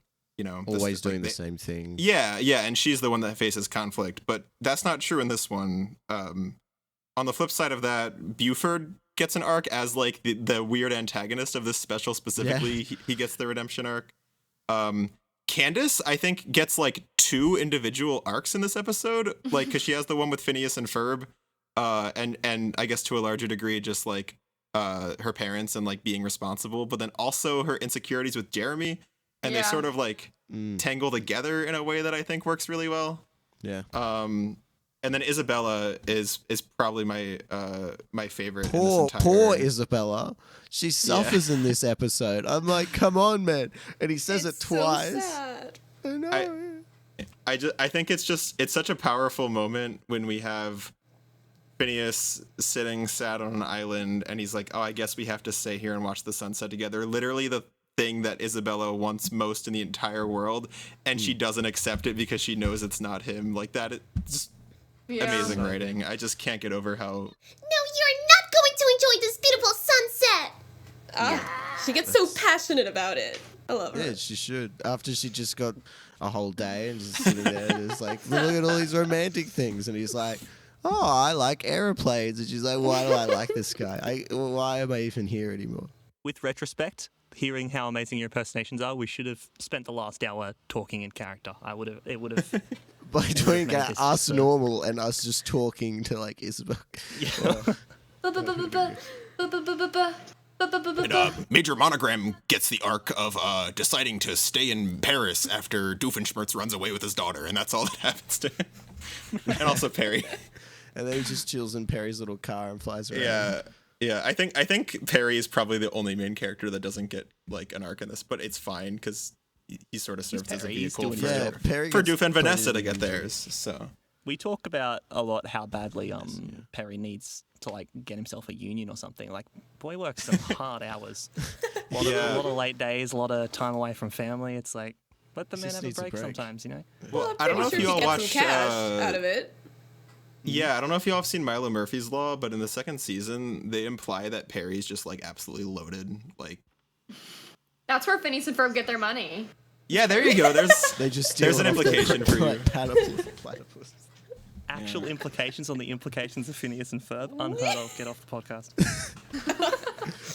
always doing the same thing. Yeah, and she's the one that faces conflict, but that's not true in this one. On the flip side of that, Buford gets an arc as like the weird antagonist of this special specifically. Yeah. He gets the redemption arc. Candace, I think, gets like 2 individual arcs in this episode, like because she has the one with Phineas and Ferb, and I guess to a larger degree just like her parents and like being responsible, but then also her insecurities with Jeremy, and they sort of like tangle together in a way that I think works really well. Yeah. And then Isabella is probably my favorite. Poor Isabella. She suffers in this episode. I'm like, come on, man. And he says it twice. So sad. I know. I think it's such a powerful moment when we have Phineas sitting sad on an island, and he's like, "Oh, I guess we have to stay here and watch the sunset together." Literally the thing that Isabella wants most in the entire world, and she doesn't accept it because she knows it's not him. Like that. It's amazing writing. I just can't get over how... No, you're not going to enjoy this beautiful sunset! She gets so passionate about it. I love her. Yeah, she should. After she just got a whole day and just sitting there and just like, look at all these romantic things. And he's like, oh, I like aeroplanes. And she's like, why do I like this guy? Why am I even here anymore? With retrospect, hearing how amazing your impersonations are, we should have spent the last hour talking in character. It would have by doing us normal and us just talking to like Isabella. And, Major Monogram gets the arc of deciding to stay in Paris after Doofenshmirtz runs away with his daughter, and that's all that happens to him. And also Perry. And then he just chills in Perry's little car and flies around. Yeah. I think Perry is probably the only main character that doesn't get like an arc in this, but it's fine because he sort of serves as a vehicle for Doof and Vanessa to get theirs. So we talk about a lot how badly Perry needs to like get himself a union or something. Like, boy works some hard hours, a lot of late days, a lot of time away from family. It's like, let the man have a break sometimes, you know. Well, I don't know if you all watched cash out of it. Yeah, I don't know if you all have seen Milo Murphy's Law, but in the second season, they imply that Perry's just like absolutely loaded. Like, that's where Phineas and Ferb get their money. Yeah, there you go. There's an implication for you. Platypus. Actual implications on the implications of Phineas and Ferb. Unheard of. Get off the podcast.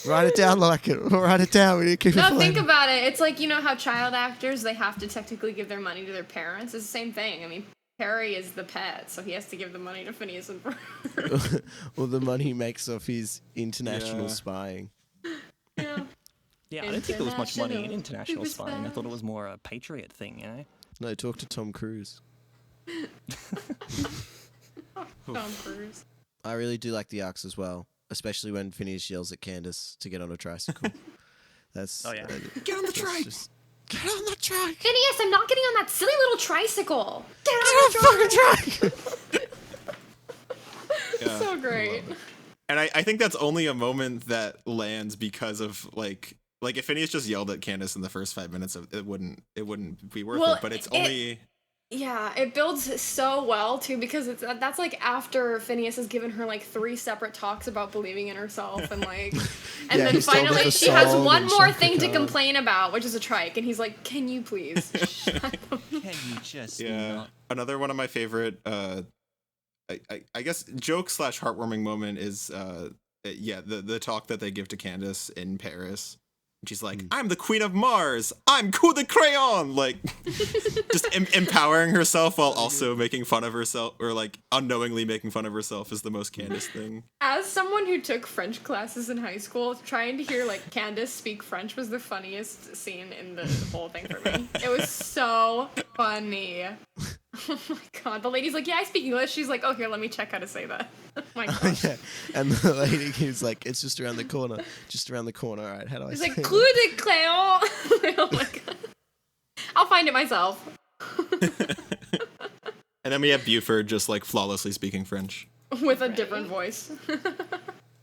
Write it down, Lachlan. Write it down. We need to keep it think about it. It's like, you know how child actors, they have to technically give their money to their parents? It's the same thing. I mean, Perry is the pet, so he has to give the money to Phineas and Ferb. Well, the money he makes off his international spying. Yeah, I don't think there was much money in international spying. I thought it was more a patriot thing, you know? No, talk to Tom Cruise. Tom Cruise. I really do like the arcs as well, especially when Phineas yells at Candace to get on a tricycle. That's get on the trike. Get on the trike. Phineas, I'm not getting on that silly little tricycle. Get on the fucking trike. So great. And I think that's only a moment that lands because of like if Phineas just yelled at Candace in the first 5 minutes, it wouldn't be worth it. But it's only. Yeah, it builds so well too because that's like after Phineas has given her like 3 separate talks about believing in herself and like, and then finally she has one more thing to complain about, which is a trike, and he's like, "Can you please?" Can you just? Yeah. Another one of my favorite, I guess joke / heartwarming moment is the talk that they give to Candace in Paris. She's like, I'm the queen of Mars. I'm Coup de Crayon. Like, just empowering herself while also making fun of herself, or like unknowingly making fun of herself is the most Candace thing. As someone who took French classes in high school, trying to hear like Candace speak French was the funniest scene in the whole thing for me. It was so funny. Oh my god. The lady's like, yeah, I speak English. She's like, oh, here, let me check how to say that. Oh my gosh. Yeah. And the lady is like, it's just around the corner. Just around the corner. All right, how do I say it? It's like, coup de crayon. Oh my god. I'll find it myself. And then we have Buford just like flawlessly speaking French. With a different voice.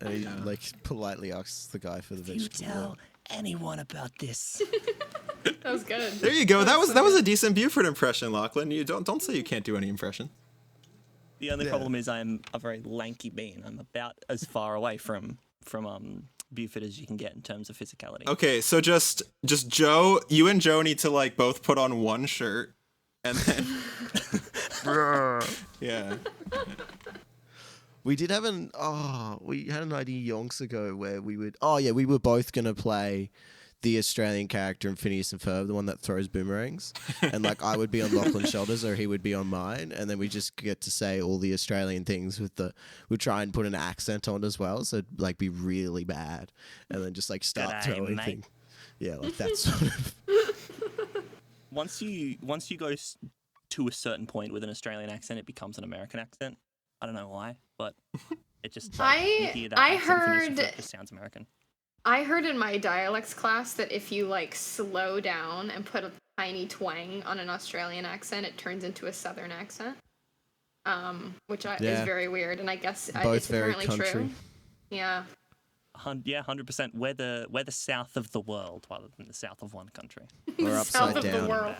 And he like politely asks the guy for the vegetable. You tell anyone about this. That was good. There you go. That was a decent Buford impression, Lachlan. You don't say you can't do any impression. The only problem is I'm a very lanky bean. I'm about as far away from Buford as you can get in terms of physicality. Okay, so just Joe, you and Joe need to like both put on one shirt, and then yeah. We did have we had an idea yonks ago where we were both gonna play the Australian character in Phineas and Ferb, the one that throws boomerangs, and like I would be on Lachlan's shoulders or he would be on mine, and then we just get to say all the Australian things we'd try and put an accent on as well, so it'd like be really bad, and then just like start throwing things. Yeah, like that sort of. Once you go to a certain point with an Australian accent, it becomes an American accent. I don't know why, but it just I heard it just sounds American. I heard in my dialects class that if you like slow down and put a tiny twang on an Australian accent, it turns into a Southern accent, which is very weird, and I guess it's apparently true. Yeah. 100%. We're the south of the world rather than the south of one country. We're upside south down. Of the world.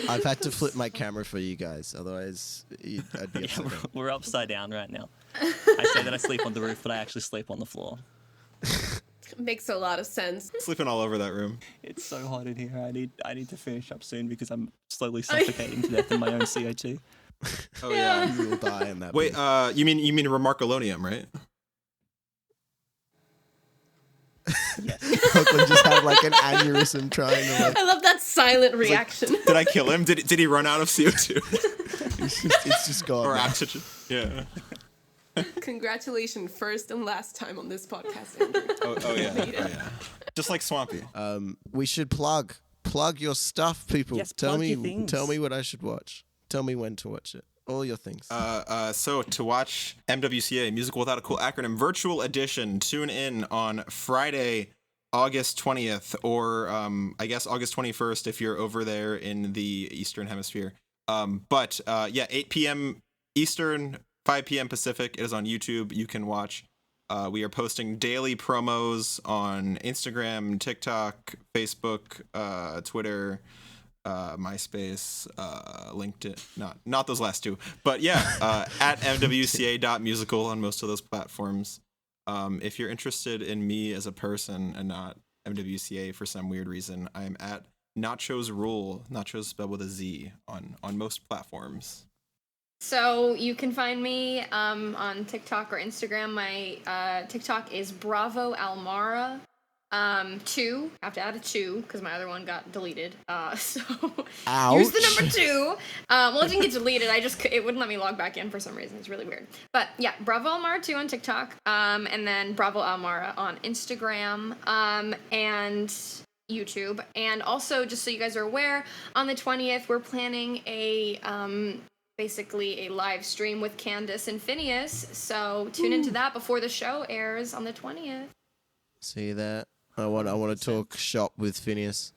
I've had to flip my camera for you guys, otherwise I'd be upside down. We're upside down right now. I say that I sleep on the roof, but I actually sleep on the floor. Makes a lot of sense. Sleeping all over that room. It's so hot in here. I need to finish up soon because I'm slowly suffocating to death in my own CO2. Oh yeah, you will die in that. Wait, you mean Remarcolonium, right? Yes. Lachlan just had like an aneurysm trying to like. I love that silent reaction. Like, did I kill him? Did he run out of CO2? it's just gone. Or oxygen. Yeah. Congratulations, first and last time on this podcast, Andrew. Oh yeah. Just like Swampy. We should plug your stuff, people. Yes, tell plug your things. me what I should watch. Tell me when to watch it. All your things. So to watch MWCA, Musical Without a Cool Acronym, Virtual Edition, tune in on Friday, August 20th, or I guess August 21st if you're over there in the Eastern Hemisphere. 8 p.m. Eastern, 5 p.m. Pacific. It is on YouTube. You can watch. We are posting daily promos on Instagram, TikTok, Facebook, Twitter, MySpace, LinkedIn. Not those last two, but yeah, at MWCA.musical on most of those platforms. If you're interested in me as a person and not MWCA for some weird reason, I'm at Nachos Rule, Nachos spelled with a Z, on most platforms. So you can find me on TikTok or Instagram. My TikTok is Bravo Almara 2. I have to add a 2 because my other one got deleted. So Ouch. Here's the number 2. Well, it didn't get deleted. It wouldn't let me log back in for some reason. It's really weird. But yeah, Bravo Almara 2 on TikTok, and then Bravo Almara on Instagram, and YouTube. And also, just so you guys are aware, on the 20th, we're planning basically a live stream with Candace and Phineas. So tune into that before the show airs on the 20th. See that? I want to talk shop with Phineas.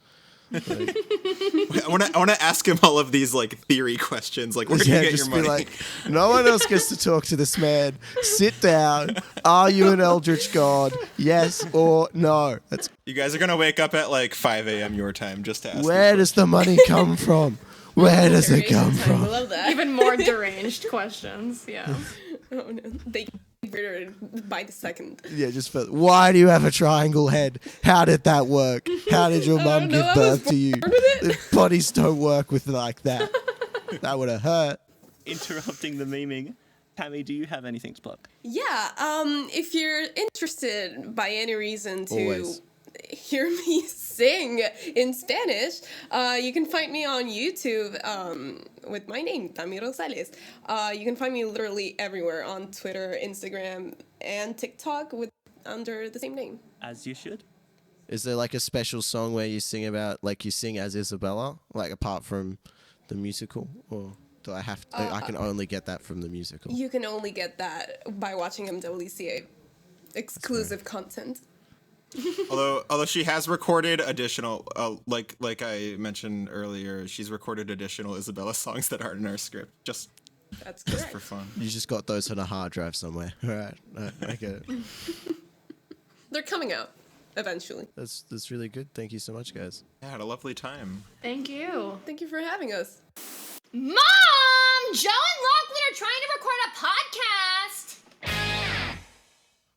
Like, I want to ask him all of these like theory questions, like where do you get your money? Be like, no one else gets to talk to this man. Sit down. Are you an eldritch god? Yes or no? You guys are gonna wake up at like 5 a.m. your time just to ask. Where does the money come from? Where does it come from? I love that. Even more deranged questions. Yeah. Oh no, they get better by the second. Yeah, why do you have a triangle head? How did that work? How did your mum give birth to you? Bodies don't work with like that. That would have hurt. Interrupting the memeing. Tami, do you have anything to plug? Yeah, if you're interested by any reason to Always. hear me sing in Spanish, you can find me on YouTube with my name, Tami Rosales. You can find me literally everywhere on Twitter, Instagram, and TikTok under the same name. As you should. Is there like a special song where you sing about, like you sing as Isabella, like apart from the musical, or do I have to? I can only get that from the musical. You can only get that by watching MWCA exclusive content. Although she has recorded additional, like I mentioned earlier, she's recorded additional Isabella songs that aren't in our script, just for fun. You just got those on a hard drive somewhere. All right, I get it. They're coming out eventually. That's really good. Thank you so much, guys. I had a lovely time. Thank you. Thank you for having us. Mom! Joe and Lachlan are trying to record a podcast!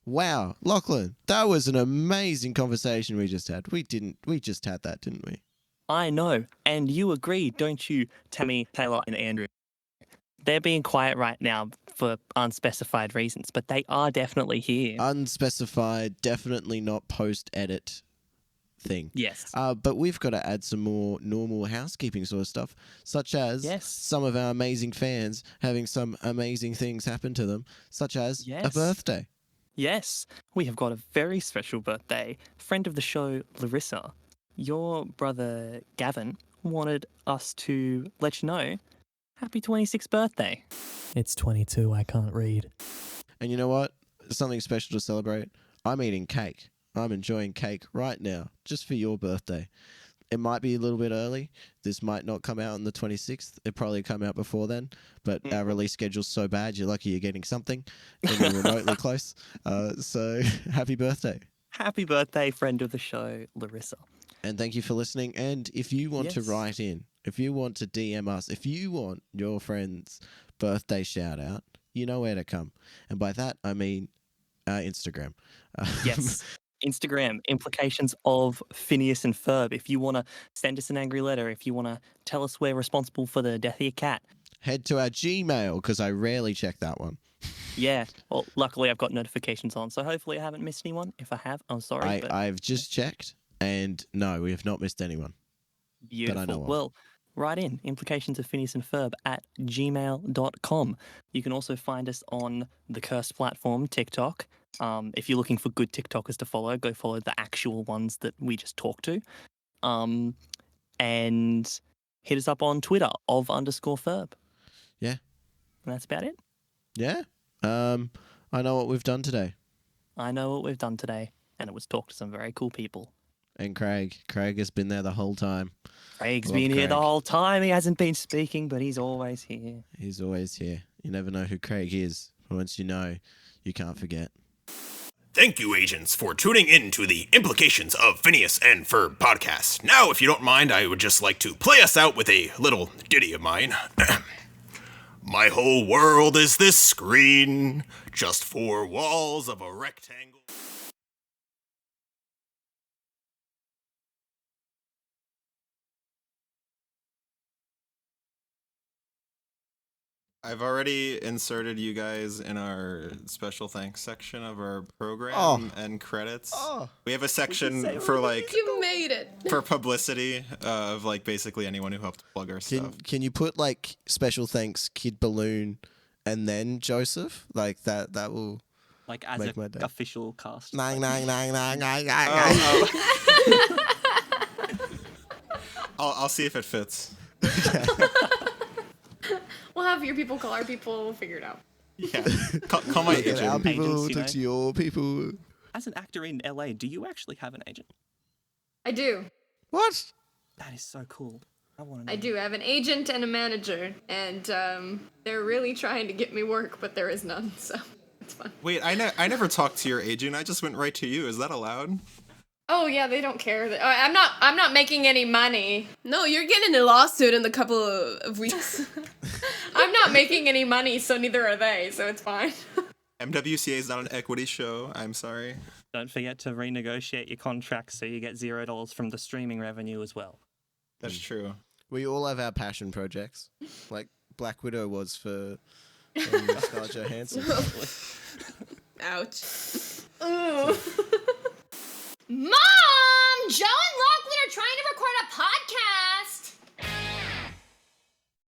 Wow, Lachlan, that was an amazing conversation we just had. We just had that, didn't we? I know, and you agree, don't you, Tami, Taylor, and Andrew? They're being quiet right now for unspecified reasons, but they are definitely here. Unspecified, definitely not post-edit thing. Yes. But we've got to add some more normal housekeeping sort of stuff, such as some of our amazing fans having some amazing things happen to them, such as a birthday. Yes, we have got a very special birthday. Friend of the show, Larissa, your brother Gavin wanted us to let you know, happy 26th birthday. It's 22, I can't read. And you know what? Something special to celebrate. I'm eating cake. I'm enjoying cake right now, just for your birthday. It might be a little bit early. This might not come out on the 26th. It'll probably come out before then. But our release schedule's so bad, you're lucky you're getting something. And you're remotely close. So happy birthday. Happy birthday, friend of the show, Larissa. And thank you for listening. And if you want to write in, if you want to DM us, if you want your friend's birthday shout out, you know where to come. And by that, I mean Instagram. Yes. Instagram, implications of Phineas and Ferb. If you want to send us an angry letter, if you want to tell us we're responsible for the death of your cat. Head to our Gmail, because I rarely check that one. Yeah. Well, luckily I've got notifications on, so hopefully I haven't missed anyone. If I have, I'm sorry. I've just checked, and no, we have not missed anyone. Beautiful. That I know of. Well, write in implications of Phineas and Ferb at gmail.com. You can also find us on the cursed platform, TikTok. If you're looking for good TikTokers to follow, go follow the actual ones that we just talked to. And hit us up on Twitter _Ferb. Yeah. And that's about it. Yeah. I know what we've done today. I know what we've done today, and it was talk to some very cool people. And Craig has been there the whole time. Craig's been here the whole time. He hasn't been speaking, but he's always here. He's always here. You never know who Craig is. But once you know, you can't forget. Thank you, agents, for tuning in to the Implications of Phineas and Ferb podcast. Now, if you don't mind, I would just like to play us out with a little ditty of mine. My whole world is this screen, just 4 walls of a rectangle. I've already inserted you guys in our special thanks section of our program and credits. We have a section for like you made it for publicity of like basically anyone who helped plug our stuff. Can you put like special thanks Kid Balloon and then Joseph? Like that will like as make an official cast. I'll see if it fits. We'll have your people call our people. We'll figure it out. Yeah, call my agent. Our people Agents, talk to your people. As an actor in LA, do you actually have an agent? I do. What? That is so cool. I want to know. I do. I have an agent and a manager, and they're really trying to get me work, but there is none, so it's fine. Wait, I never talked to your agent. I just went right to you. Is that allowed? Oh yeah, they don't care. I'm not making any money. No, you're getting a lawsuit in a couple of weeks. I'm not making any money, so neither are they, so it's fine. MWCA is not an equity show. I'm sorry. Don't forget to renegotiate your contract so you get $0 from the streaming revenue as well. That's true. We all have our passion projects, like Black Widow was for Scarlett Johansson. Ouch. Ooh.